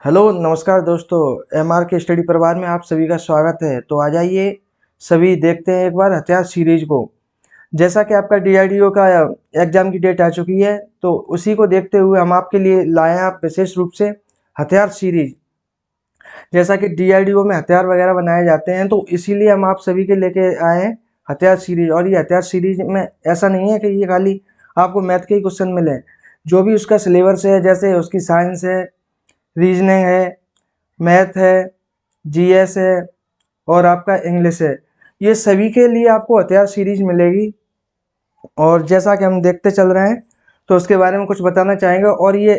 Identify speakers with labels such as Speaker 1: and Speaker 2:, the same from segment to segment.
Speaker 1: Hello नमस्कार दोस्तों। MR के स्टडी परिवार में आप सभी का स्वागत है। तो आ जाइए सभी देखते हैं एक बार हथियार सीरीज को। जैसा कि आपका डीआरडीओ का एग्जाम की डेट आ चुकी है, तो उसी को देखते हुए हम आपके लिए लाए हैं आप विशेष रूप से हथियार सीरीज। जैसा कि डीआरडीओ में हथियार वगैरह बनाए जाते हैं, तो इसीलिए हम आप सभी के लेके आए हैं हथियार सीरीज। और ये हथियार सीरीज में ऐसा नहीं है कि ये खाली आपको मैथ के ही क्वेश्चन मिले। जो भी उसका सिलेबस है, जैसे उसकी साइंस है, रीजनिंग है, मैथ है, जीएस है और आपका इंग्लिश है, ये सभी के लिए आपको हथियार सीरीज मिलेगी। और जैसा कि हम देखते चल रहे हैं, तो उसके बारे में कुछ बताना चाहेंगे। और ये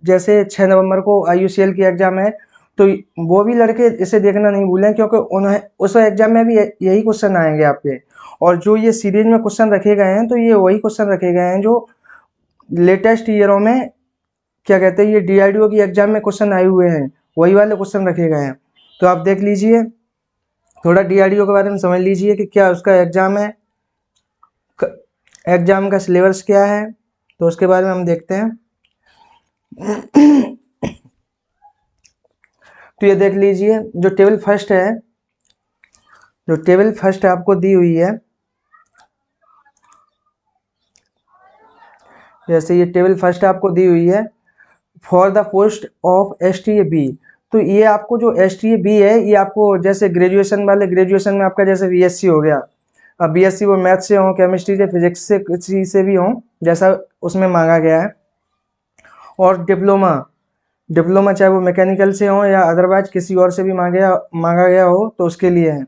Speaker 1: जैसे 6 नवंबर को आईयूसीएल की एग्ज़ाम है, तो वो भी लड़के इसे देखना नहीं भूलें, क्योंकि उन्हें उस एग्ज़ाम में भी यही क्वेश्चन आएंगे आपके। और जो ये सीरीज में क्वेश्चन रखे गए हैं, तो ये वही क्वेश्चन रखे गए हैं जो लेटेस्ट ईयरों में क्या कहते हैं, ये डीआरडीओ की एग्जाम में क्वेश्चन आए हुए हैं, वही वाले क्वेश्चन रखे गए हैं। तो आप देख लीजिए, थोड़ा डीआरडीओ के बारे में समझ लीजिए कि क्या उसका एग्जाम है, एग्जाम का सिलेबस क्या है, तो उसके बारे में हम देखते हैं। तो ये देख लीजिए, जो टेबल फर्स्ट है, जो टेबल फर्स्ट आपको दी हुई है, जैसे ये टेबल फर्स्ट आपको दी हुई है for the post of S T A B. तो ये आपको जो एस टी ए बी है, ये आपको जैसे ग्रेजुएशन वाले, ग्रेजुएशन में आपका जैसे बीएससी हो गया, अब बीएससी वो मैथ से हो, केमिस्ट्री से, फिजिक्स से, किसी से भी हो, जैसा उसमें मांगा गया है। और डिप्लोमा, डिप्लोमा चाहे वो मैकेनिकल से हो या अदरवाइज किसी और से भी मांगा गया हो, तो उसके लिए है।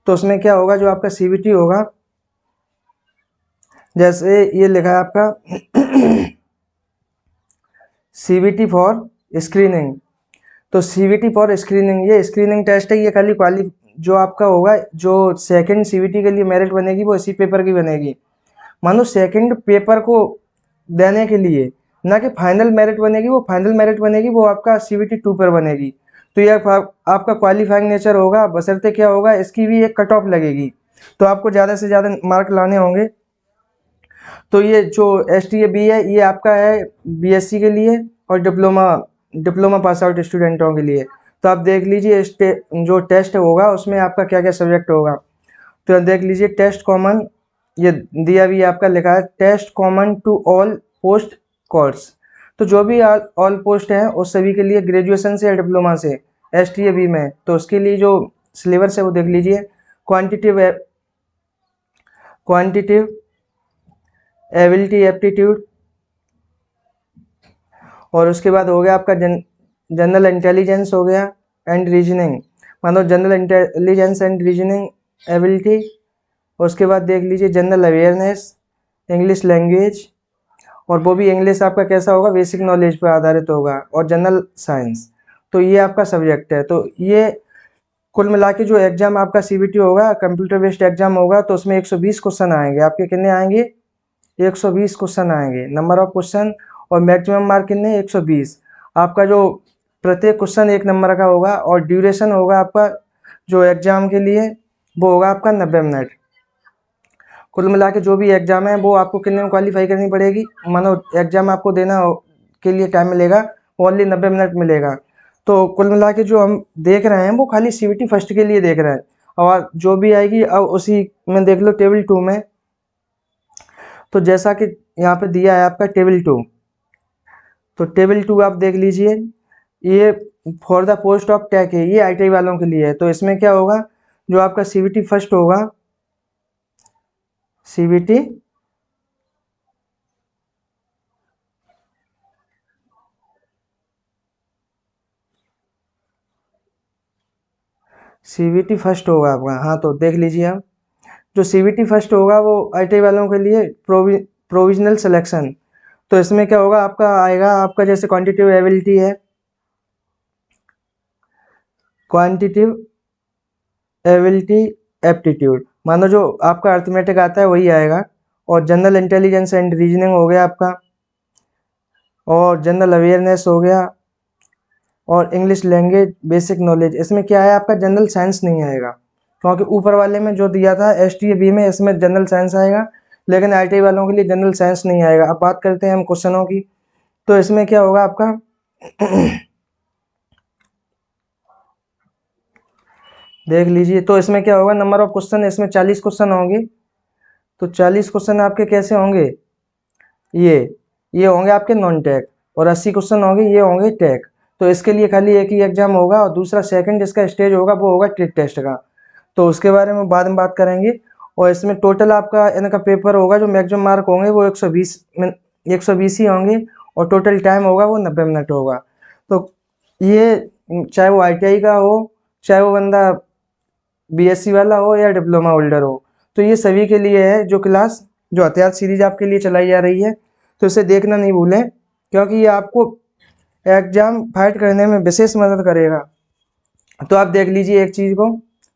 Speaker 1: तो उसमें क्या होगा, जो आपका सीबीटी होगा, जैसे ये लिखा है आपका सीबीटी फॉर स्क्रीनिंग। तो सीबीटी फॉर स्क्रीनिंग, ये स्क्रीनिंग टेस्ट है, ये खाली क्वाली जो आपका होगा, जो सेकंड सीबीटी के लिए मेरिट बनेगी वो इसी पेपर की बनेगी। मानो सेकंड पेपर को देने के लिए, ना कि फाइनल मेरिट बनेगी, वो फाइनल मेरिट बनेगी वो आपका सीबीटी 2 पर बनेगी। तो ये आपका क्वालिफाइंग नेचर होगा, बशर्ते क्या होगा, इसकी भी एक कट ऑफ लगेगी। तो आपको ज़्यादा से ज़्यादा मार्क लाने होंगे। तो ये जो एस टी ए बी है, ये आपका है बीएससी के लिए और डिप्लोमा, डिप्लोमा पास आउट स्टूडेंटों के लिए। तो आप देख लीजिए जो टेस्ट होगा उसमें आपका क्या क्या सब्जेक्ट होगा। तो देख लीजिए, टेस्ट कॉमन, ये दिया भी है आपका, लिखा है test common to all post course. तो जो भी ऑल पोस्ट हैं उस सभी के लिए, ग्रेजुएशन से या डिप्लोमा से एस टी ए बी में, तो उसके लिए जो सिलेबस है वो देख लीजिए। क्वांटिटिव क्वांटिटिव एबिलिटी एप्टीट्यूड, और उसके बाद हो गया आपका जनरल इंटेलिजेंस हो गया एंड रीजनिंग, मतलब general intelligence and reasoning ability. और उसके बाद देख लीजिए जनरल अवेयरनेस, इंग्लिश लैंग्वेज, और वो भी इंग्लिश आपका कैसा होगा, बेसिक नॉलेज पर आधारित होगा, और जनरल साइंस। तो ये आपका सब्जेक्ट है। तो ये कुल मिला के जो एग्जाम आपका सीबीटी होगा, कंप्यूटर बेस्ड एग्जाम होगा, तो उसमें 120 क्वेश्चन आएंगे आपके। कितने आएंगे? 120 क्वेश्चन आएंगे, नंबर ऑफ क्वेश्चन। और मैक्सिमम मार्क कितने? 120। आपका जो प्रत्येक क्वेश्चन 1 नंबर का होगा, और ड्यूरेशन होगा आपका जो एग्जाम के लिए, वो होगा आपका 90 मिनट। कुल मिला के जो भी एग्जाम है वो आपको कितने में क्वालिफाई करनी पड़ेगी, मानो एग्जाम आपको देना के लिए टाइम मिलेगा ओनली 90 मिनट मिलेगा। तो कुल मिला के जो हम देख रहे हैं वो खाली सीबीटी फर्स्ट के लिए देख रहे हैं। और जो भी आएगी अब उसी में देख लो, टेबल 2 में। तो जैसा कि यहाँ पे दिया है आपका टेबल 2, तो टेबल 2 आप देख लीजिए, ये for the post of tech है, ये आईटीआई वालों के लिए है। तो इसमें क्या होगा, जो आपका सीबीटी फर्स्ट होगा, सीबीटी सीबीटी फर्स्ट होगा आपका। हाँ, तो देख लीजिए आप, जो सीबीटी फर्स्ट होगा वो आईटीआई वालों के लिए प्रोविजनल सिलेक्शन। तो इसमें क्या होगा, आपका आएगा आपका जैसे क्वांटिटेटिव एबिलिटी है, क्वांटिटेटिव एबिलिटी एप्टीट्यूड, मानो जो आपका अर्थमेटिक आता है वही आएगा। और जनरल इंटेलिजेंस एंड रीजनिंग हो गया आपका, और जनरल अवेयरनेस हो गया, और इंग्लिश लैंग्वेज बेसिक नॉलेज। इसमें क्या है, आपका जनरल साइंस नहीं आएगा, क्योंकि ऊपर वाले में जो दिया था एस टी ए बी में, इसमें जनरल साइंस आएगा, लेकिन आईटीआई वालों के लिए जनरल साइंस नहीं आएगा। अब बात करते हैं हम क्वेश्चनों की। तो इसमें क्या होगा आपका देख लीजिए। तो इसमें क्या होगा, नंबर ऑफ क्वेश्चन, इसमें 40 क्वेश्चन होंगे। तो 40 क्वेश्चन आपके कैसे होंगे, ये होंगे आपके नॉन टैग, और 80 क्वेश्चन होंगे ये होंगे टैग। तो इसके लिए खाली एक ही एग्जाम होगा, और दूसरा सेकंड इसका स्टेज होगा वो होगा ट्रिक टेस्ट का। तो उसके बारे में बाद में बात करेंगे। और इसमें टोटल आपका इनका पेपर होगा, जो मैक्सिमम मार्क होंगे वो 120 ही होंगे, और टोटल टाइम होगा वो 90 मिनट होगा। तो ये चाहे वो ITI का हो, चाहे वो बंदा BSc वाला हो या डिप्लोमा होल्डर हो, तो ये सभी के लिए है जो क्लास, जो हथियार सीरीज आपके लिए चलाई जा रही है। तो इसे देखना नहीं भूलें, क्योंकि ये आपको एग्जाम फाइट करने में विशेष मदद करेगा। तो आप देख लीजिए एक चीज़ को,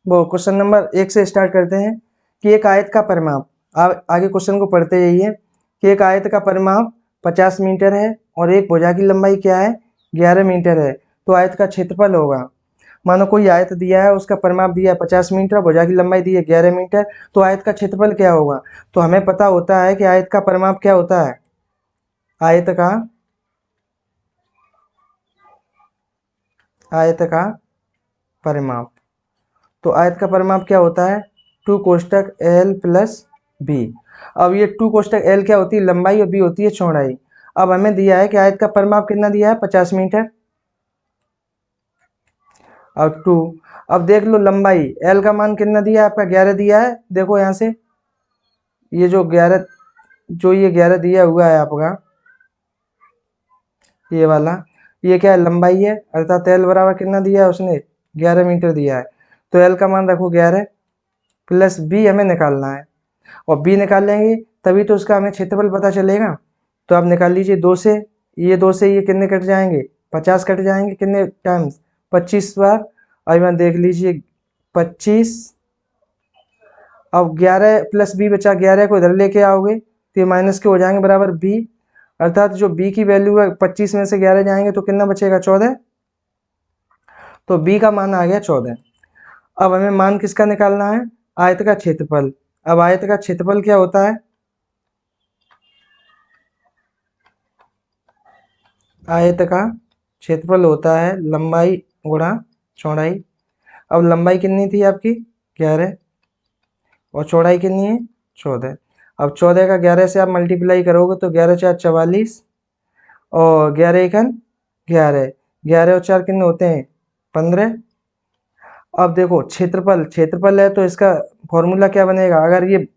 Speaker 1: वो क्वेश्चन नंबर 1 से स्टार्ट करते हैं कि एक आयत का परिमाप, आप आगे क्वेश्चन को पढ़ते जाइए, कि एक आयत का परिमाप 50 मीटर है और एक भुजा की लंबाई क्या है, 11 मीटर है। तो आयत का क्षेत्रफल होगा, मानो कोई आयत दिया है, उसका परिमाप दिया है 50 मीटर, भुजा की लंबाई दी है 11 मीटर, तो आयत का क्षेत्रफल क्या होगा। तो हमें पता होता है कि आयत का परिमाप क्या होता है, आयत का परिमाप। तो आयत का परिमाप क्या होता है, 2 कोष्टक L प्लस B। अब ये 2 कोष्टक L क्या होती है, लंबाई, और B होती है चौड़ाई। अब हमें दिया है कि आयत का परिमाप कितना दिया है, 50 मीटर, और 2। अब देख लो लंबाई, L का मान कितना दिया है आपका, 11 दिया है। देखो यहाँ से ये जो 11 दिया हुआ है आपका, ये वाला, ये क्या है, लंबाई है, अर्थात L बराबर कितना दिया है उसने, 11 मीटर दिया है। तो L का मान रखो 11 प्लस B हमें निकालना है, और B निकाल लेंगे तभी तो उसका हमें क्षेत्रफल पता चलेगा। तो आप निकाल लीजिए, 2 से ये कितने कट जाएंगे, 50 कट जाएंगे, कितने टाइम्स, 25 बार। और यहाँ देख लीजिए 25, अब 11 प्लस B बचा, 11 को इधर लेके आओगे तो ये माइनस के हो जाएंगे बराबर B, अर्थात जो B की वैल्यू है 25 में से 11 जाएंगे तो कितना बचेगा, 14। तो B का मान आ गया 14। अब हमें मान किसका निकालना है, आयत का क्षेत्रफल। अब आयत का क्षेत्रफल क्या होता है, आयत का क्षेत्रफल होता है लंबाई गुणा चौड़ाई। अब लंबाई कितनी थी आपकी, 11, और चौड़ाई कितनी है, 14। अब 14 का 11 से आप मल्टीप्लाई करोगे तो 11 4 44, और 11 एकन 11, 11 और 4 कितने होते हैं, 15। अब देखो क्षेत्रफल है तो इसका फॉर्मूला क्या बनेगा, अगर ये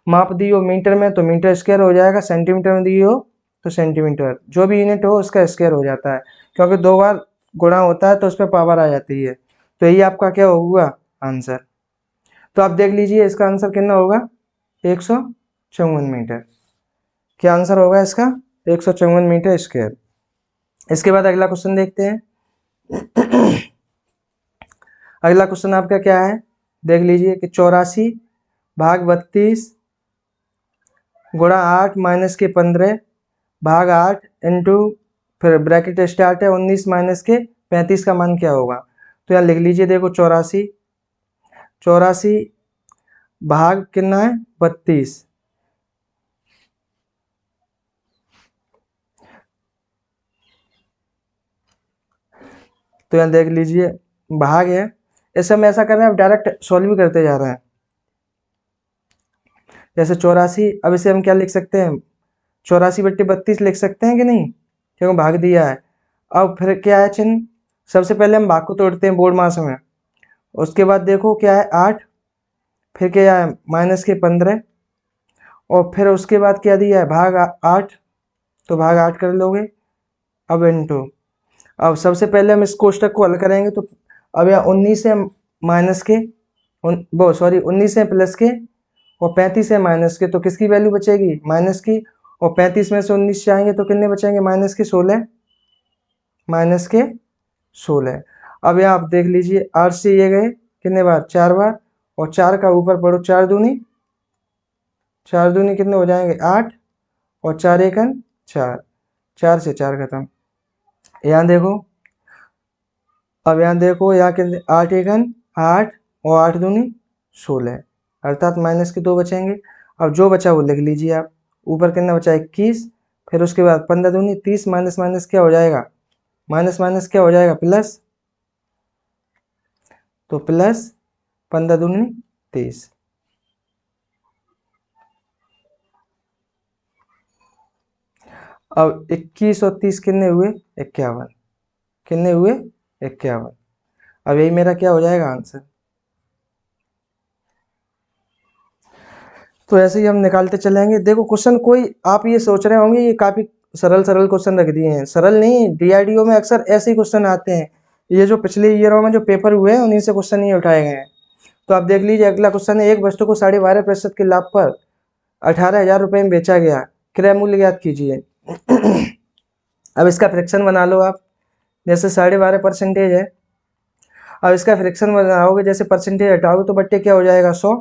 Speaker 1: माप दी हो मीटर में तो मीटर स्क्वायर हो जाएगा, सेंटीमीटर में दी हो तो सेंटीमीटर, जो भी यूनिट हो उसका स्क्वायर हो जाता है, क्योंकि 2 बार गुणा होता है तो उस पर पावर आ जाती है। तो यही आपका क्या होगा, आंसर। तो आप देख लीजिए इसका आंसर कितना होगा, 154 मीटर। क्या आंसर होगा इसका, 154 मीटर स्क्वायर। इसके बाद अगला क्वेश्चन देखते हैं। अगला क्वेश्चन आपका क्या है, देख लीजिए कि 84 भाग 32 गुणा 8 माइनस के 15 भाग 8 इंटू, फिर ब्रैकेट स्टार्ट है 19 माइनस के 35 का मान क्या होगा। तो यहाँ लिख लीजिए, देखो 84 भाग कितना है, 32, तो यहाँ देख लीजिए भाग है, इसे हम ऐसा कर रहे हैं, अब डायरेक्ट सॉल्व भी करते जा रहे हैं। जैसे 84, अब इसे हम क्या लिख सकते हैं, 84/32 लिख सकते हैं कि नहीं, क्योंकि भाग दिया है। अब फिर क्या है चिन्ह, सबसे पहले हम भाग को तोड़ते हैं बोर्ड मास में, उसके बाद देखो क्या है 8, फिर क्या है माइनस के 15, और फिर उसके बाद क्या दिया है भाग 8, तो भाग 8 कर लोगे। अब इंटू, अब सबसे पहले हम इस कोष्टक को हल करेंगे, तो अब यहाँ 19 है माइनस के, वो सॉरी 19 है प्लस के, और 35 है माइनस के, तो किसकी वैल्यू बचेगी, माइनस की, और 35 में से 19 जाएंगे तो कितने बचेंगे, माइनस के 16, माइनस के 16। अब यहाँ आप देख लीजिए 8 से ये गए कितने बार, 4 बार, और 4 का ऊपर पढ़ो, 4 दूनी कितने हो जाएंगे, 8, और 4 एकन 4, 4 से 4 खत्म। यहाँ देखो, अब यहाँ देखो यहाँ कितने, 8 एकन 8, और 8 दूनी 16, अर्थात माइनस के 2 बचेंगे। अब जो बचा वो लिख लीजिए आप, ऊपर कितना बचा 21, फिर उसके बाद 15 दूनी 30, माइनस माइनस क्या हो जाएगा, माइनस माइनस क्या हो जाएगा, प्लस, तो प्लस 15 दूनी 30। अब 21 और 30 कितने हुए? 51। कितने हुए? 51। अब यही मेरा क्या हो जाएगा आंसर। तो ऐसे ही हम निकालते चलेंगे। देखो क्वेश्चन कोई आप ये सोच रहे होंगे ये काफ़ी सरल सरल क्वेश्चन रख दिए हैं, सरल नहीं, डीआरडीओ में अक्सर ऐसे ही क्वेश्चन आते हैं। ये जो पिछले ईयरों में जो पेपर हुए हैं उन्हीं से क्वेश्चन ही उठाए गए हैं। तो आप देख लीजिए अगला क्वेश्चन है, एक वस्तु को 12.5% के लाभ पर 18,000 रुपये में बेचा गया, क्रय मूल्य ज्ञात कीजिए। अब इसका फ्रैक्शन बना लो आप, जैसे 12.5% है। अब इसका फ्रैक्शन बनाओगे, जैसे परसेंटेज हटाओगे तो बट्टे क्या हो जाएगा 100।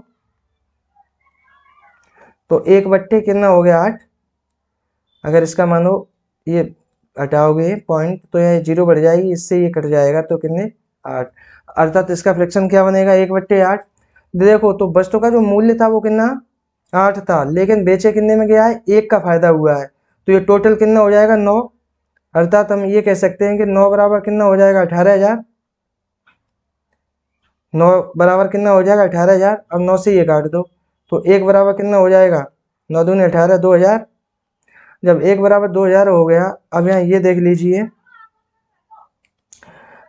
Speaker 1: तो 1 बट्टे कितना हो गया 8। अगर इसका मानो ये हटाओगे पॉइंट तो यह 0 बढ़ जाएगी, इससे ये कट जाएगा तो कितने 8। अर्थात इसका फ्रैक्शन क्या बनेगा 1/8। देखो तो वस्तु का जो मूल्य था वो कितना 8 था, लेकिन बेचे कितने में गया है 1 का फायदा हुआ है, तो ये टोटल कितना हो जाएगा 9। अर्थात हम ये कह सकते हैं कि 9 बराबर कितना हो जाएगा 18,000। 9 बराबर कितना हो जाएगा 18,000। अब 9 से ये काट दो तो 1 बराबर कितना हो जाएगा 9 दूनी 18 2000। जब 1 बराबर 2000 हो गया, अब यहाँ ये देख लीजिए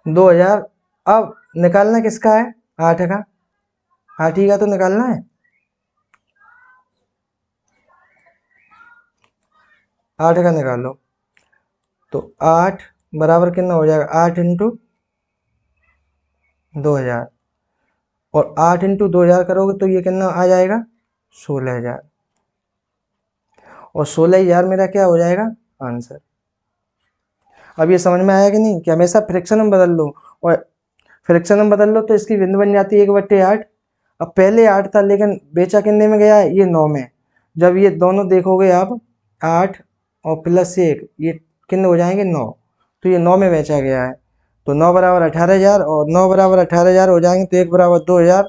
Speaker 1: 2000। अब निकालना किसका है 8 का, 8 ही का तो निकालना है। 8 का निकालो तो 8 बराबर कितना हो जाएगा 8 इंटू 2000, और 8 इंटू 2000 करोगे तो ये कितना आ जाएगा 16,000, और 16,000 मेरा क्या हो जाएगा आंसर। अब ये समझ में आया कि नहीं कि हमेशा फ्रैक्शन में बदल लो, और फ्रैक्शन में बदल लो तो इसकी बिंदु बन जाती है 1/8। अब पहले 8 था लेकिन बेचा कितने में गया है ये 9 में। जब ये दोनों देखोगे आप 8 और प्लस 1 ये कितने हो जाएंगे 9, तो ये 9 में बेचा गया है। तो 9 बराबर 18,000 और 9 बराबर 18,000 हो जाएंगे तो 1 बराबर 2,000।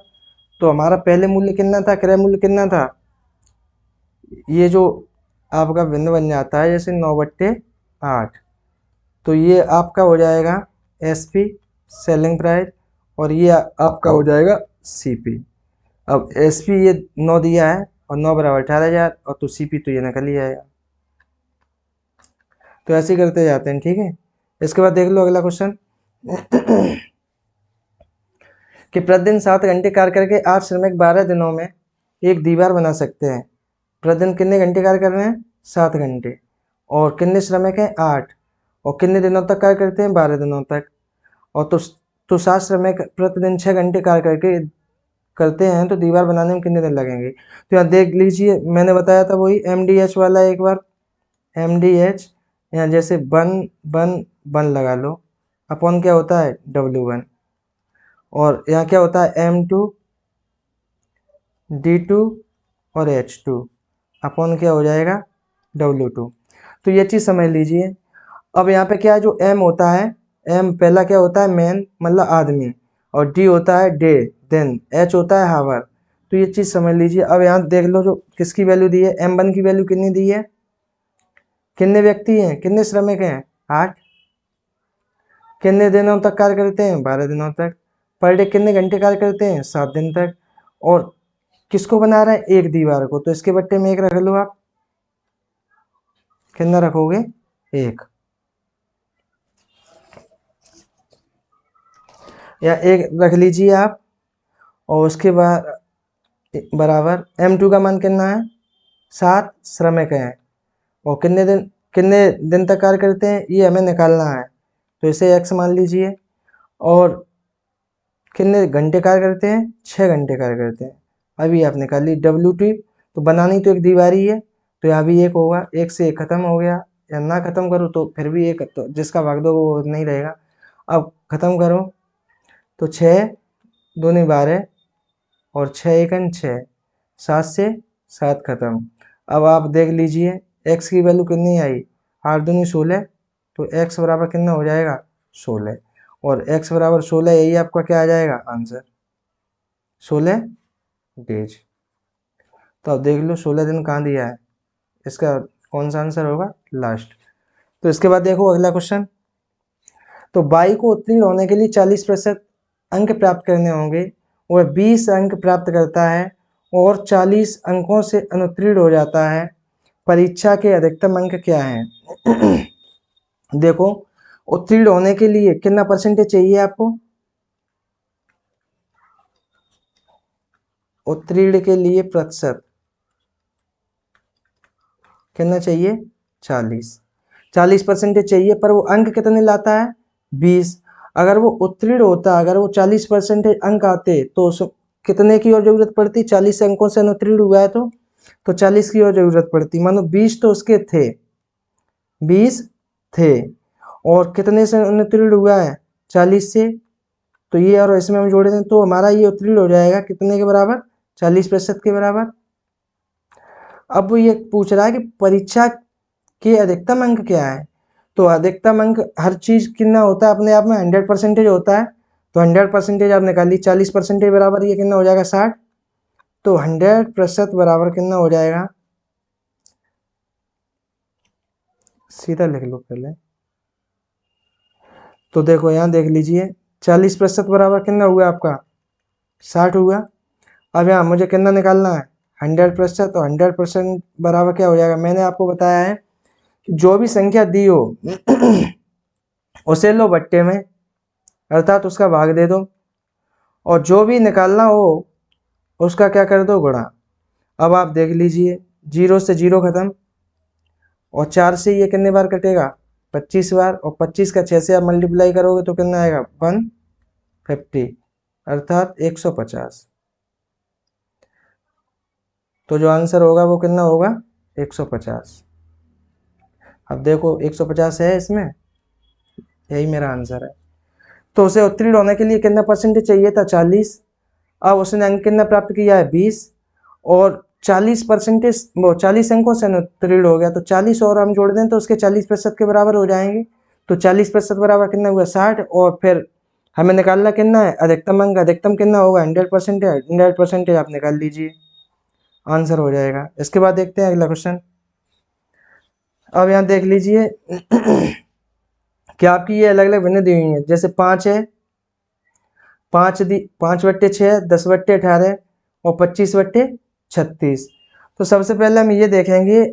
Speaker 1: तो हमारा पहले मूल्य कितना था, क्रय मूल्य कितना था, ये जो आपका बिंदु बन जाता है जैसे 9/8, तो ये आपका हो जाएगा एसपी सेलिंग प्राइस, और ये आपका हो जाएगा सीपी। अब एसपी ये 9 दिया है और 9 बराबर 18,000, और तो सीपी तो ये निकल ही आएगा। तो ऐसे ही करते जाते हैं, ठीक है। इसके बाद देख लो अगला क्वेश्चन कि प्रतिदिन 7 घंटे कार्य करके 8 श्रमिक 12 दिनों में एक दीवार बना सकते हैं। प्रतिदिन कितने घंटे कार्य कर रहे हैं 7 घंटे, और कितने श्रमिक हैं 8, और कितने दिनों तक कार्य करते हैं 12 दिनों तक। और तो 7 श्रमिक प्रतिदिन 6 घंटे कार्य करके करते हैं तो दीवार बनाने में कितने दिन लगेंगे। तो यहाँ देख लीजिए मैंने बताया था वही MDH वाला, एक बार MDH यहाँ जैसे 1 लगा लो, अपॉन क्या होता है W1, और यहाँ क्या होता है M2 D2 और H2 अपॉन क्या हो जाएगा W2। तो ये चीज़ समझ लीजिए। अब यहाँ पे क्या है जो M होता है, M पहला क्या होता है मैन मतलब आदमी, और D होता है डे दिन, H होता है हावर। तो ये चीज़ समझ लीजिए। अब यहाँ देख लो जो किसकी वैल्यू दी है, M1 की वैल्यू कितनी दी है, कितने व्यक्ति हैं कितने श्रमिक हैं 8, कितने दिनों तक कार्य करते हैं 12 दिनों तक, पर डे कितने घंटे कार्य करते हैं 7 दिन तक, और किसको बना रहे हैं एक दीवार को, तो इसके बट्टे में 1 रख लो आप, कितना रखोगे 1, या 1 रख लीजिए आप। और उसके बाद बराबर M2 का मान कितना है 7 श्रमिक हैं, और कितने दिन तक कार्य करते हैं ये हमें निकालना है, तो इसे x मान लीजिए। और कितने घंटे कार्य करते हैं 6 घंटे कार्य करते हैं, अभी आप निकाल ली W2। तो बनानी तो एक दीवार ही है, तो यहाँ भी 1 होगा, 1 से 1 खत्म हो गया, या ना खत्म करो तो फिर भी 1, तो जिसका भाग दो वो नहीं रहेगा। अब खत्म करो तो 6 दूनी 12 और 6 एकन 6, 7 से 7 खत्म। अब आप देख लीजिए x की वैल्यू कितनी आई 8 दूनी 16, तो x बराबर कितना हो जाएगा 16, और x बराबर 16 यही आपका क्या आ जाएगा आंसर 16 डेज। तो अब देख लो 16 दिन कहाँ दिया है, इसका कौन सा आंसर होगा लास्ट। तो इसके बाद देखो अगला क्वेश्चन, तो बाई को उत्तीर्ण होने के लिए 40% अंक प्राप्त करने होंगे, वह 20 अंक प्राप्त करता है और 40 अंकों से अनुत्तीर्ण हो जाता है, परीक्षा के अधिकतम अंक क्या हैं? देखो, उत्तीर्ण होने के लिए कितना परसेंटेज चाहिए आपको? उत्तीर्ण के लिए प्रतिशत कितना चाहिए? 40% चाहिए, पर वो अंक कितने लाता है? 20। अगर वो उत्तीर्ण होता, अगर वो 40% अंक आते तो उस कितने की और जरूरत पड़ती? 40 अंकों से अनुत्तीर्ण हुआ है तो 40 की और जरूरत पड़ती। मानो 20 तो उसके थे, 20 थे, और कितने से अनुत्तीर्ण हुआ है? 40 से। तो ये और इसमें हम जोड़े दें तो हमारा ये उत्तीर्ण हो जाएगा कितने के बराबर? 40% के बराबर। अब वो ये पूछ रहा है कि परीक्षा के अधिकतम अंक क्या है? तो अधिकतम अंक हर चीज कितना होता है अपने आप में? 100% होता है। तो 100% आप निकाल ली, 40% बराबर ये कितना हो जाएगा? 60। तो 100% बराबर कितना हो जाएगा? सीधा लिख लो पहले। तो देखो यहाँ देख लीजिए, 40% बराबर कितना हुआ आपका? 60 हुआ। अब यहाँ मुझे कितना निकालना है? 100%। तो 100% बराबर क्या हो जाएगा? मैंने आपको बताया है कि जो भी संख्या दी हो उसे लो बट्टे में, अर्थात उसका भाग दे दो, और जो भी निकालना हो उसका क्या कर दो? गुणा। अब आप देख लीजिए, 0 से 0 खत्म, और 4 से ये कितने बार कटेगा? 25 बार, और 25 का 6 से आप मल्टीप्लाई करोगे तो कितना आएगा? 150, अर्थात 150। तो जो आंसर होगा वो कितना होगा? 150। अब देखो 150 है इसमें, यही मेरा आंसर है। तो उसे उत्तीर्ण होने के लिए कितना परसेंटेज चाहिए था? 40। अब उसने अंक कितना प्राप्त किया है? 20, और 40% वो 40 अंकों से उत्तीर्ण हो गया, तो 40 और हम जोड़ दें तो उसके 40% के बराबर हो जाएंगे। तो 40% बराबर कितना हुआ? 60। और फिर हमें निकालना कितना है? अधिकतम अंक। अधिकतम कितना होगा? 100%। 100% आप निकाल लीजिए, आंसर हो जाएगा। इसके बाद देखते हैं अगला क्वेश्चन। अब यहाँ देख लीजिए कि आपकी ये अलग अलग भिन्न दी हुई है। जैसे 5 है, 5/6, 10/18 और 25/36। तो सबसे पहले हम ये देखेंगे,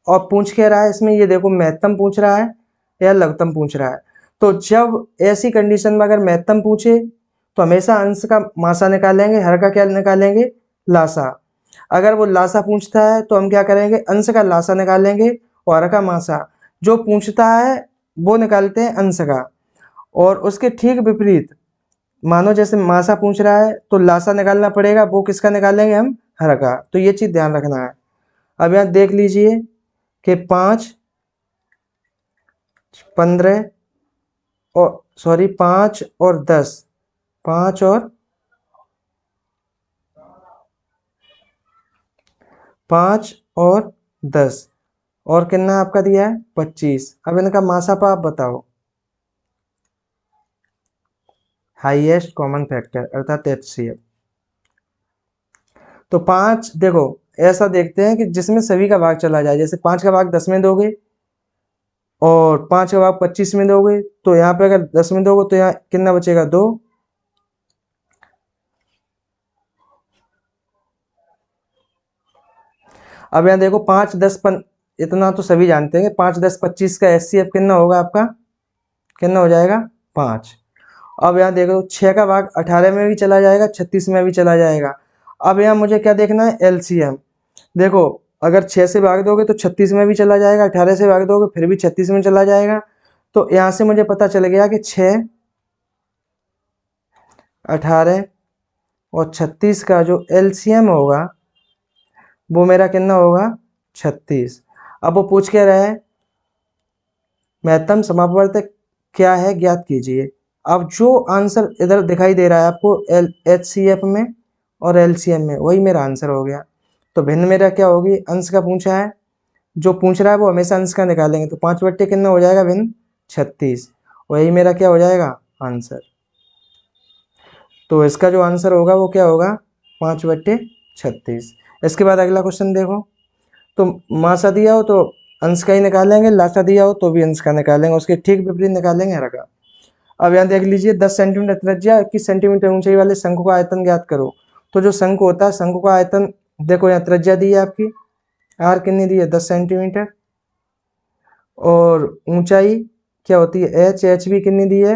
Speaker 1: और पूछ के रहा है इसमें, ये देखो महत्तम पूछ रहा है या लघुत्तम पूछ रहा है। तो जब ऐसी कंडीशन में अगर महत्तम पूछे तो हमेशा अंश का मासा निकालेंगे, हर का क्या निकालेंगे? लासा। अगर वो लासा पूछता है तो हम क्या करेंगे? अंश का लासा निकालेंगे और हर का मासा। जो पूछता है वो निकालते हैं अंश का। और उसके ठीक विपरीत, मानो जैसे मासा पूछ रहा है तो लासा निकालना पड़ेगा, वो किसका निकालेंगे? हम हर का। तो ये चीज ध्यान रखना है। अब यहाँ देख लीजिए कि 5, 15 और 5 और 10, 5 और 5 और 10, और कितना आपका दिया है? 25। अब इनका मासापा आप बताओ। हाईएस्ट कॉमन फैक्टर अर्थात HCF। तो 5 देखो, ऐसा देखते हैं कि जिसमें सभी का भाग चला जाए। जैसे 5 का भाग 10 में दोगे और 5 का भाग 25 में दोगे, तो यहाँ पे अगर 10 में दोगे तो यहाँ कितना बचेगा? 2। अब यहाँ देखो 5, 10, इतना तो सभी जानते हैं कि 5, 10, 25 का HCF कितना होगा आपका? कितना हो जाएगा? 5। अब यहाँ देखो 6 का भाग 18 में भी चला जाएगा, 36 में भी चला जाएगा। अब यहाँ मुझे क्या देखना है? LCM। देखो अगर 6 से भाग दोगे तो 36 में भी चला जाएगा, 18 से भाग दोगे फिर भी 36 में चला जाएगा। तो यहाँ से मुझे पता चल गया कि 6, 18 और 36 का जो LCM होगा वो मेरा कितना होगा? 36। अब वो पूछ के रहे महत्तम समापवर्तक क्या है, ज्ञात कीजिए। अब जो आंसर इधर दिखाई दे रहा है आपको HCF में और LCM में, वही मेरा आंसर हो गया। तो भिन्न मेरा क्या होगी? अंश का पूछा है, जो पूछ रहा है वो हमेशा अंश का निकालेंगे। तो 5 बट्टे कितना हो जाएगा? भिन्न 36। वही मेरा क्या हो जाएगा? आंसर। तो इसका जो आंसर होगा वो क्या होगा? 5/36। इसके बाद अगला क्वेश्चन देखो। तो मासा दिया हो तो अंश का ही निकालेंगे, लासा दिया हो तो भी अंश का निकालेंगे, उसके ठीक विपरीत निकालेंगे हर का। अब यहाँ देख लीजिए 10 सेंटीमीटर त्रिज्या 21 सेंटीमीटर ऊंचाई वाले शंकु का आयतन ज्ञात करो। तो जो शंकु होता है, शंकु का आयतन देखो, यहाँ त्रिज्या दी है आपकी, आर कितनी दी है 10 सेंटीमीटर, और ऊंचाई क्या होती है एच, एच भी कितनी दी है,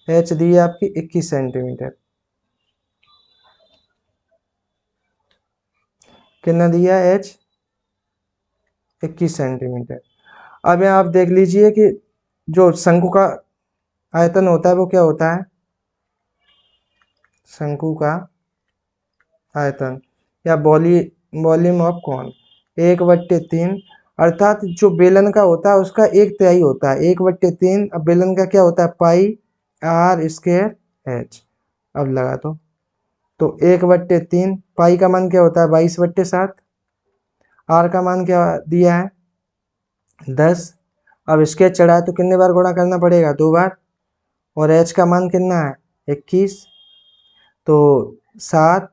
Speaker 1: एच दी है आपकी 21 सेंटीमीटर। कितना दिया है एच, 21 सेंटीमीटर। अब यहाँ आप देख लीजिए कि जो शंकु का आयतन होता है वो क्या होता है, शंकु का आयतन या वॉल्यूम ऑफ कौन, 1/3, अर्थात जो बेलन का होता है उसका 1/3 होता है, 1/3। अब बेलन का क्या होता है, पाई आर स्क्वायर एच। अब लगा तो 1/3, पाई का मान क्या होता है 22/7, आर का मान क्या दिया है 10। अब स्केच चढ़ा है तो कितने बार गुणा करना पड़ेगा, 2 बार, और एच का मान कितना है 21, तो 7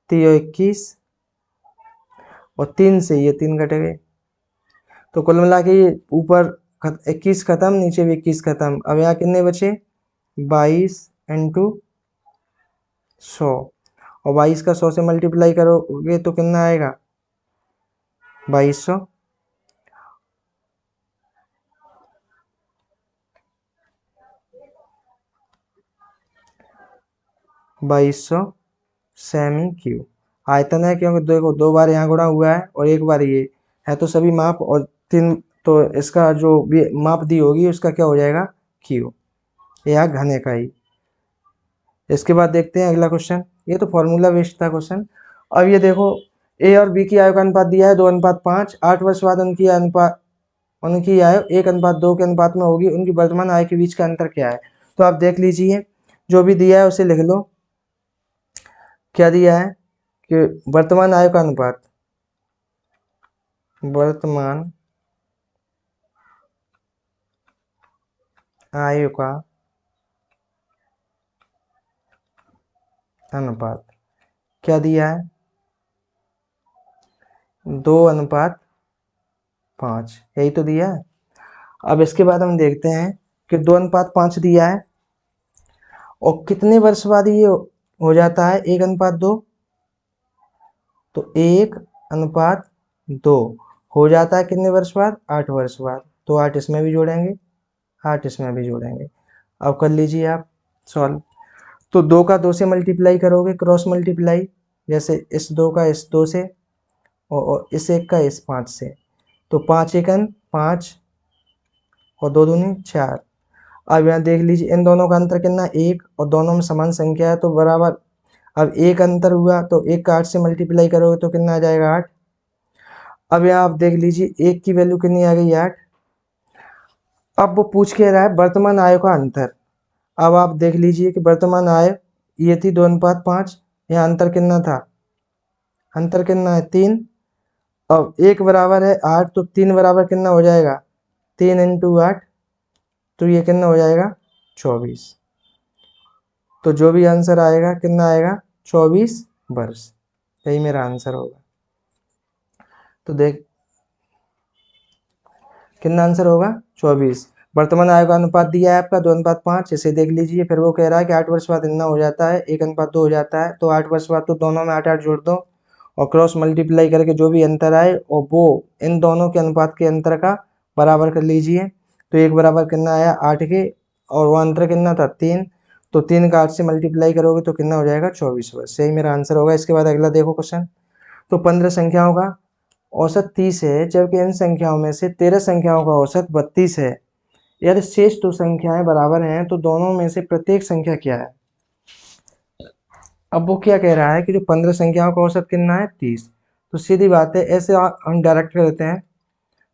Speaker 1: 3 21, और 3 से ये 3 कट गए, तो कुल मिला के ये ऊपर 21 खत्म, नीचे भी 21 खत्म। अब यहाँ कितने बचे 22 इंटू 100, और 22 का 100 से मल्टीप्लाई करोगे तो कितना आएगा 2200। 2200 सेमी क्यूब आयतन है, क्योंकि देखो 2 बार यहाँ गुणा हुआ है और 1 बार ये है, तो सभी माप और 3, तो इसका जो भी माप दी होगी उसका क्या हो जाएगा क्यू, या घने का ही। इसके बाद देखते हैं अगला क्वेश्चन, ये तो फॉर्मूला बेस्ड था क्वेश्चन। अब ये देखो ए और बी की आयु का अनुपात दिया है 2:5, 8 वर्ष बाद उनकी आयु 1:2 के अनुपात में होगी, उनकी वर्तमान आयु के बीच का अंतर क्या है। तो आप देख लीजिए, जो भी दिया है उसे लिख लो। क्या दिया है कि वर्तमान आयु का अनुपात, वर्तमान आयु का अनुपात क्या दिया है 2:5, यही तो दिया है। अब इसके बाद हम देखते हैं कि 2:5 दिया है, और कितने वर्ष बाद ये हो जाता है 1:2, तो 1:2 हो जाता है कितने वर्ष बाद, 8 वर्ष बाद, तो 8 इसमें भी जोड़ेंगे, 8 इसमें भी जोड़ेंगे। अब कर लीजिए आप सॉल्व। तो 2 का 2 से मल्टीप्लाई करोगे, क्रॉस मल्टीप्लाई, जैसे इस 2 का इस 2 से, और इस 1 का इस 5 से, तो 5 एकन 5, और 2 दूनी 4। अब यहाँ देख लीजिए इन दोनों का अंतर कितना 1, और दोनों में समान संख्या है तो बराबर। अब एक अंतर हुआ तो 1 का 8 से मल्टीप्लाई करोगे तो कितना आ जाएगा 8। अब यहाँ आप देख लीजिए 1 की वैल्यू कितनी आ गई 8। अब वो पूछ के रहा है वर्तमान आय का अंतर। अब आप देख लीजिए कि वर्तमान आय ये थी 2:5, यहाँ अंतर कितना था, अंतर कितना है 3। अब 1 बराबर है 8, तो 3 बराबर कितना हो जाएगा 3 इंटू 8, तो ये कितना हो जाएगा 24। तो जो भी आंसर आएगा कितना आएगा 24 वर्ष, यही मेरा आंसर होगा। तो देख कितना आंसर होगा 24। वर्तमान आय का अनुपात दिया है आपका 2:5, इसे देख लीजिए। फिर वो कह रहा है कि 8 वर्ष बाद इतना हो जाता है 1:2 हो जाता है, तो 8 वर्ष बाद तो दोनों में 8 8 जोड़ दो, और क्रॉस मल्टीप्लाई करके जो भी अंतर आए और वो इन दोनों के अनुपात के अंतर का बराबर कर लीजिए। तो एक बराबर कितना आया 8 के, और वो अंतर कितना था 3, तो 3 का 8 से मल्टीप्लाई करोगे तो कितना हो जाएगा 24 वर्ष, यही मेरा आंसर होगा। इसके बाद अगला देखो क्वेश्चन। तो 15 संख्याओं का औसत 30 है, जबकि इन संख्याओं में से 13 संख्याओं का औसत 32 है। यदि शेष 2 संख्याएं बराबर हैं तो दोनों में से प्रत्येक संख्या क्या है। अब वो क्या कह रहा है कि जो 15 संख्याओं का औसत कितना है 30, तो सीधी बात है, ऐसे हम डायरेक्ट कर देते हैं।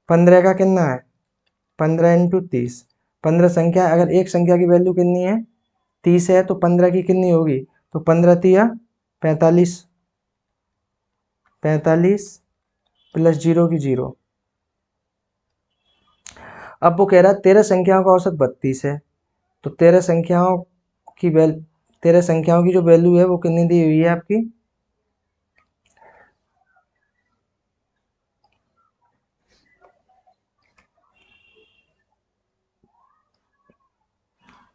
Speaker 1: 15 का कितना है 15 इंटू 30, 15 संख्या, अगर एक संख्या की वैल्यू कितनी है 30 है तो 15 की कितनी होगी, तो 15 तिया 45, 45 प्लस 0 की 0। अब वो कह रहा है 13 संख्याओं का औसत 32 है, तो 13 संख्याओं की जो वैल्यू है वो कितनी दी हुई है आपकी,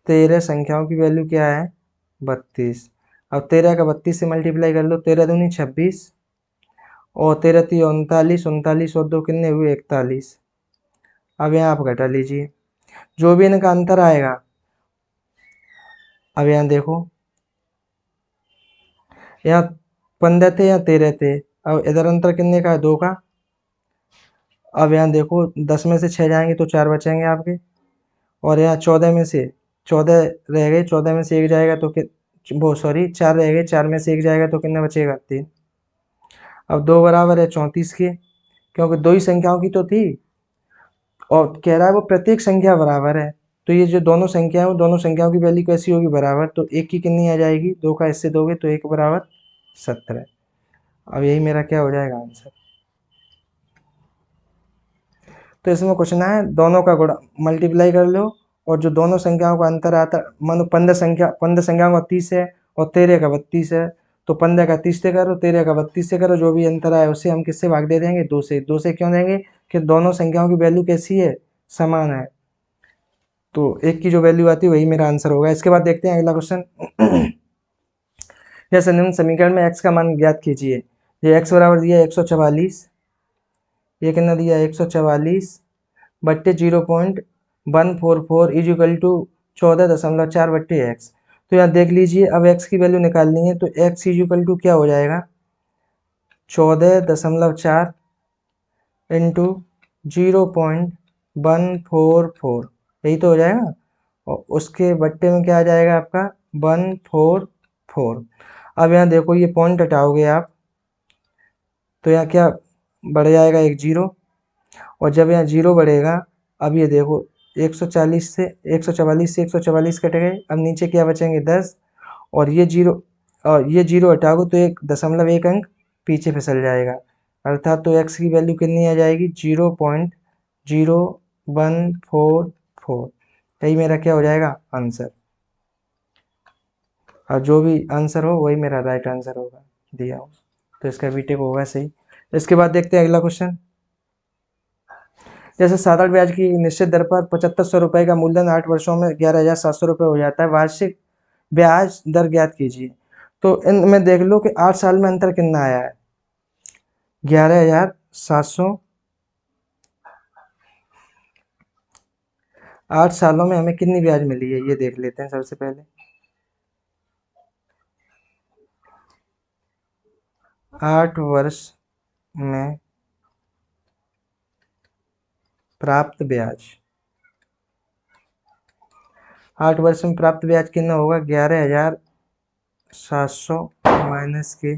Speaker 1: 13 संख्याओं की वैल्यू क्या है 32। अब 13 का 32 से मल्टीप्लाई कर लो, 13 दूनी 26 और 13 ती 39, 39 और 2 कितने हुए 41। अब यहाँ आप घटा लीजिए जो भी इनका अंतर आएगा। अब यहाँ देखो यहाँ 15 थे या 13 थे, अब इधर अंतर कितने का है 2 का। अब यहाँ देखो 10 में से 6 जाएंगे तो 4 बचेंगे आपके, और यहाँ 14 में से 14 रह गए, 14 में से 1 जाएगा तो वो सॉरी 4 रह गए, 4 में से 1 जाएगा तो कितना बचेगा 3। अब 2 बराबर है 34 के, क्योंकि 2 ही संख्याओं की तो थी और कह रहा है वो प्रत्येक संख्या बराबर है। तो ये जो दोनों संख्या है वो दोनों संख्याओं की वैल्यू कैसी होगी बराबर, तो 1 की कितनी आ जाएगी 2 का इससे दोगे तो 1 बराबर 17। अब यही मेरा क्या हो जाएगा आंसर। तो इसमें कुछ ना है, दोनों का गुणा मल्टीप्लाई कर लो और जो दोनों संख्याओं का अंतर आता, मानो 15 संख्याओं का 30 है और 13 का 32 है, तो 15 का 30 से करो, 13 का 32 से करो, जो भी अंतर आए उसे हम किससे भाग दे देंगे 2 से। 2 से क्यों देंगे कि दोनों संख्याओं की वैल्यू कैसी है समान है, तो 1 की जो वैल्यू आती है वही मेरा आंसर होगा। इसके बाद देखते हैं अगला क्वेश्चन। जैसे निम्न समीकरण में x का मान ज्ञात कीजिए। ये x बराबर दिया 144, ये कितना दिया 144 बट्टे 0.144 इज इक्वल टू 14.4 बट्टे एक्स। तो यहाँ देख लीजिए अब x की वैल्यू निकालनी है तो x इज इक्वल टू क्या हो जाएगा 14.4 इंटू 0.144, यही तो हो जाएगा, और उसके बट्टे में क्या आ जाएगा आपका 144। अब यहाँ देखो ये पॉइंट हटाओगे आप तो यहाँ क्या बढ़ जाएगा एक जीरो, और जब यहाँ जीरो बढ़ेगा, अब ये देखो 144 से 144 कट गए, अब नीचे क्या बचेंगे 10, और ये जीरो हटाओगे तो 1.1 अंक पीछे फिसल जाएगा, अर्थात तो x की वैल्यू कितनी आ जाएगी 0.0144। यही मेरा क्या हो जाएगा आंसर, और जो भी आंसर हो वही मेरा राइट आंसर होगा दिया हो, तो इसका बीटेक होगा सही। इसके बाद देखते हैं अगला क्वेश्चन। जैसे साधारण ब्याज की निश्चित दर पर 7500 रुपये का मूलधन 8 वर्षों में 11,700 रुपये हो जाता है, वार्षिक ब्याज दर ज्ञात कीजिए। तो इनमें देख लो कि 8 साल में अंतर कितना आया है 11,700। 8 सालों में हमें कितनी ब्याज मिली है ये देख लेते हैं सबसे पहले। 8 वर्ष में प्राप्त ब्याज, 8 वर्ष में प्राप्त ब्याज कितना होगा 11,700 माइनस के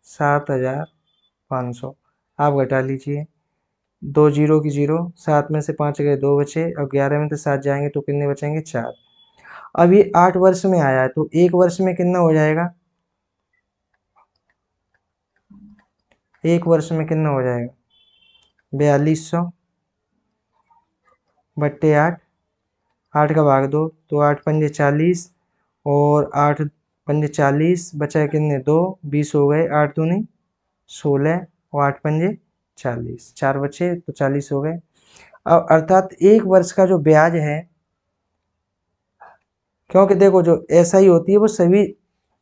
Speaker 1: 7,500। आप घटा लीजिए, 2 जीरो की जीरो, 7 में से 5 गए 2 बचे, और 11 में से 7 जाएंगे तो कितने बचेंगे 4। अब ये 8 वर्ष में आया है तो 1 वर्ष में कितना हो जाएगा, 1 वर्ष में कितना हो जाएगा 4200 बट्टे 8, 8 का भाग 2 तो 8 पंजे 40, और 8 पंजे 40 बचा कितने 2, 20 हो गए, 8 दूनी 16 और 8 पंजे 40, 4 बचे तो 40 हो गए। अब अर्थात 1 वर्ष का जो ब्याज है, क्योंकि देखो जो एसआई होती है वो सभी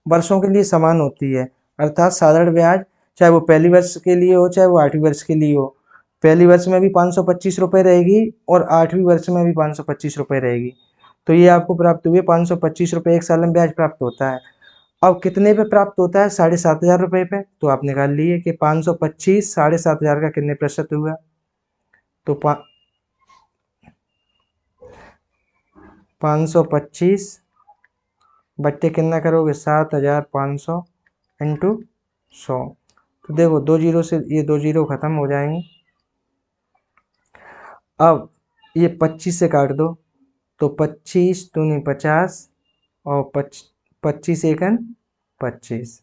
Speaker 1: वर्षों के लिए समान होती है, अर्थात साधारण ब्याज चाहे वो पहली वर्ष के लिए हो चाहे वो 8वीं वर्ष के लिए हो, पहली वर्ष में भी 525 रुपये रहेगी और 8वीं वर्ष में भी 525 रुपये रहेगी। तो ये आपको प्राप्त हुए 525 रुपये 1 साल में ब्याज प्राप्त होता है। अब कितने पे प्राप्त होता है 7,500 रुपये पे, तो आप निकाल लिए कि 525 7,500 का कितने प्रतिशत हुआ, तो 525 बट्टे कितना करोगे 7,500 इंटू 100, तो देखो 2 जीरो से ये 2 जीरो खत्म हो जाएंगे। अब ये 25 से काट दो तो 25 दूनी 50 और 25 एकन 25,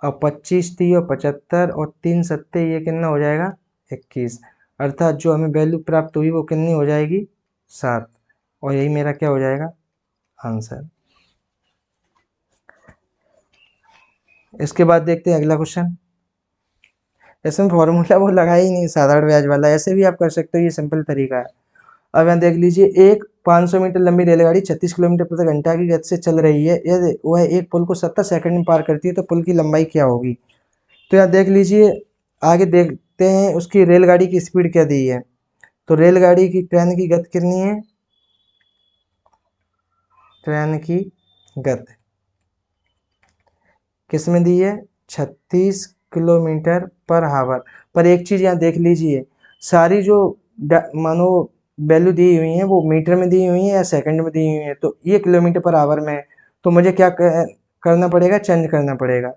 Speaker 1: अब 25 ती और 75 और 3 सत्ते ये कितना हो जाएगा 21, अर्थात जो हमें वैल्यू प्राप्त हुई वो कितनी हो जाएगी 7, और यही मेरा क्या हो जाएगा आंसर। इसके बाद देखते हैं अगला क्वेश्चन। इसमें फॉर्मूला वो लगा ही नहीं साधारण ब्याज वाला, ऐसे भी आप कर सकते हो, ये सिंपल तरीका है। अब यहाँ देख लीजिए, एक 500 मीटर लंबी रेलगाड़ी 36 किलोमीटर प्रति घंटा की गति से चल रही है, यदि वह एक पुल को 70 सेकंड में पार करती है तो पुल की लंबाई क्या होगी। तो यहाँ देख लीजिए, आगे देखते हैं उसकी रेलगाड़ी की स्पीड क्या दी है। तो रेलगाड़ी की ट्रेन की गति कितनी है, ट्रेन की गति किस में दी है, 36 किलोमीटर पर हावर। पर एक चीज़ यहाँ देख लीजिए, सारी जो मानो वैल्यू दी हुई है वो मीटर में दी हुई है या सेकंड में दी हुई है। तो ये किलोमीटर पर आवर में है, तो मुझे क्या करना पड़ेगा, चेंज करना पड़ेगा।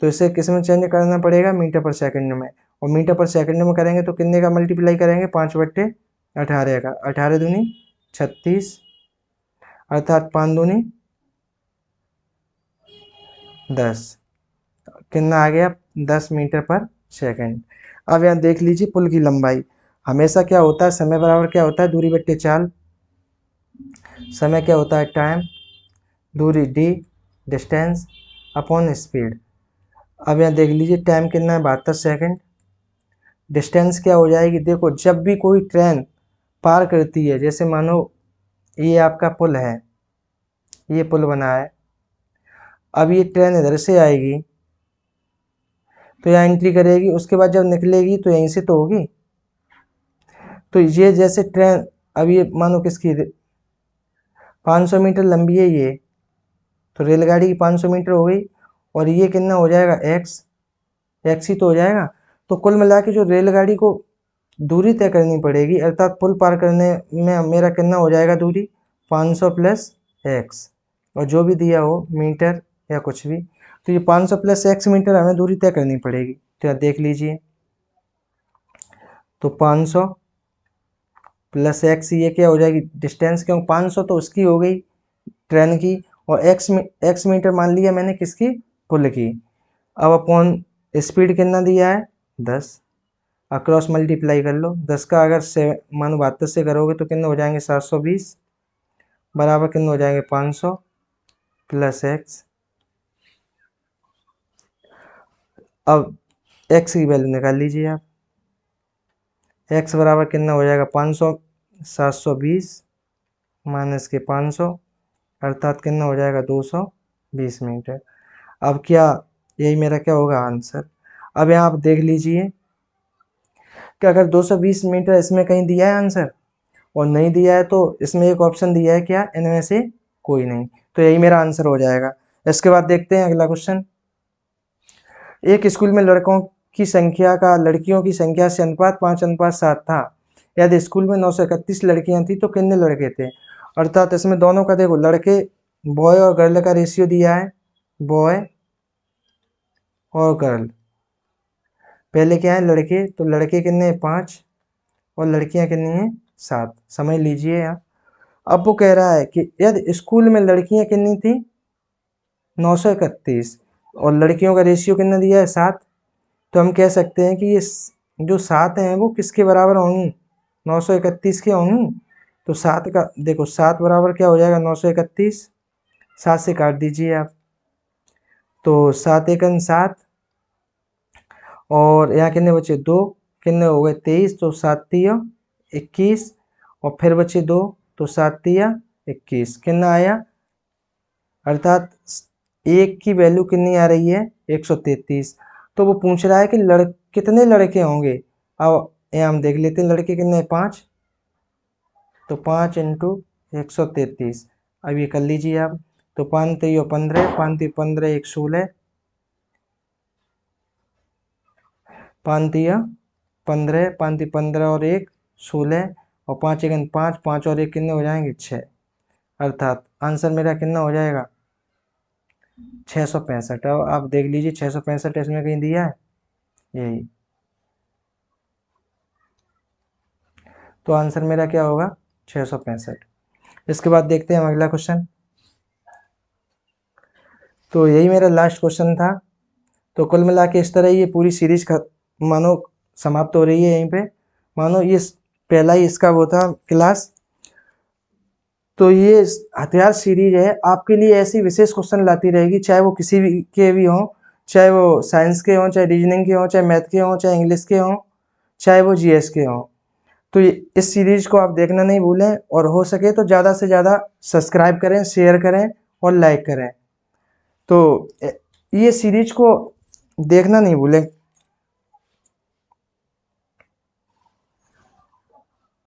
Speaker 1: तो इसे किस में चेंज करना पड़ेगा, मीटर पर सेकंड में। और मीटर पर सेकंड में करेंगे तो कितने का मल्टीप्लाई करेंगे, 5/18 का। 18 दूनी 36, अर्थात 5 दूनी 10, कितना आ गया, 10 मीटर पर सेकंड। अब यहाँ देख लीजिए पुल की लंबाई, हमेशा क्या होता है, समय बराबर क्या होता है, दूरी बट्टे चाल। समय क्या होता है, टाइम, दूरी डी, डिस्टेंस अपॉन स्पीड। अब यहाँ देख लीजिए टाइम कितना है, 72 सेकंड। डिस्टेंस क्या हो जाएगी, देखो जब भी कोई ट्रेन पार करती है, जैसे मानो ये आपका पुल है, ये पुल बना है, अब ये ट्रेन इधर से आएगी तो यहाँ एंट्री करेगी, उसके बाद जब निकलेगी तो यहीं से तो होगी। तो ये जैसे ट्रेन, अब ये मानो किसकी 500 मीटर लंबी है ये, तो रेलगाड़ी की 500 मीटर हो गई, और ये कितना हो जाएगा, एक्स ही तो हो जाएगा। तो कुल मिला के जो रेलगाड़ी को दूरी तय करनी पड़ेगी, अर्थात पुल पार करने में मेरा कितना हो जाएगा दूरी, 500 प्लस एक्स, और जो भी दिया हो मीटर या कुछ भी, तो ये 500 प्लस एक्स मीटर हमें दूरी तय करनी पड़ेगी। तो देख लीजिए, तो 500 प्लस एक्स, ये क्या हो जाएगी, डिस्टेंस, क्यों 500 तो उसकी हो गई ट्रेन की, और एक्स मीटर मान लिया मैंने किसकी, पुल की। अब अपॉन स्पीड कितना दिया है, 10, अक्रॉस मल्टीप्लाई कर लो। 10 का अगर मानो 72 से करोगे तो कितने हो जाएंगे, 720, बराबर कितने हो जाएंगे, 500 प्लस एक्स। अब एक्स की वैल्यू निकाल लीजिए आप, एक्स बराबर कितना हो जाएगा, 500, 720 माइनस के 500, अर्थात कितना हो जाएगा, 220 मीटर। अब क्या, यही मेरा क्या होगा आंसर। अब यहाँ आप देख लीजिए कि अगर 220 मीटर इसमें कहीं दिया है आंसर और नहीं दिया है, तो इसमें एक ऑप्शन दिया है क्या, इनमें से कोई नहीं, तो यही मेरा आंसर हो जाएगा। इसके बाद देखते हैं अगला क्वेश्चन। एक स्कूल में लड़कों की संख्या का लड़कियों की संख्या से अनुपात 5:7 था। यदि स्कूल में 931 लड़कियां थी तो कितने लड़के थे। अर्थात इसमें दोनों का देखो, लड़के बॉय और गर्ल का रेशियो दिया है, बॉय और गर्ल। पहले क्या है, लड़के, तो लड़के कितने हैं, 5, और लड़कियां कितनी हैं, 7। समझ लीजिए आप। अब वो कह रहा है कि यदि स्कूल में लड़कियां कितनी थी, 931, और लड़कियों का रेशियो कितना दिया है, 7। तो हम कह सकते हैं कि ये जो 7 हैं वो किसके बराबर होंगी, 931 के होंगी। तो 7 का देखो, 7 बराबर क्या हो जाएगा, 931, 7 से काट दीजिए आप, तो 7 एकन 7, और यहाँ कितने बचे, 2, कितने हो गए, 23, तो 7 तिया 21, और फिर बचे 2, तो 7 तिया 21, कितना आया, अर्थात एक की वैल्यू कितनी आ रही है, 133। तो वो पूछ रहा है कि कितने लड़के होंगे। अब यहाँ हम देख लेते हैं, लड़के कितने, 5, तो 5 इंटू 133। अब ये कर लीजिए आप, तो 5 3 15, 5 3 15, 1 16, 5 3 15, 5 3 15 और 1 16, और 5 1 5, 5 और 1 कितने हो जाएंगे, 6। अर्थात आंसर मेरा कितना हो जाएगा, 665। अब आप देख लीजिए, 665 इसमें कहीं दिया है, यही। तो आंसर मेरा क्या होगा, 665। इसके बाद देखते हैं हम अगला क्वेश्चन। तो यही मेरा लास्ट क्वेश्चन था। तो कुल मिला के इस तरह ये पूरी सीरीज मानो समाप्त हो रही है यहीं पे। मानो ये पहला ही इसका वो था क्लास। तो ये हथियार सीरीज है, आपके लिए ऐसी विशेष क्वेश्चन लाती रहेगी, चाहे वो किसी भी के भी हों, चाहे वो साइंस के हों, चाहे रीजनिंग के हों, चाहे मैथ के हों, चाहे इंग्लिश के हों, चाहे वो जीएस के हों। तो इस सीरीज़ को आप देखना नहीं भूलें, और हो सके तो ज़्यादा से ज़्यादा सब्सक्राइब करें, शेयर करें और लाइक करें। तो ये सीरीज़ को देखना नहीं भूलें।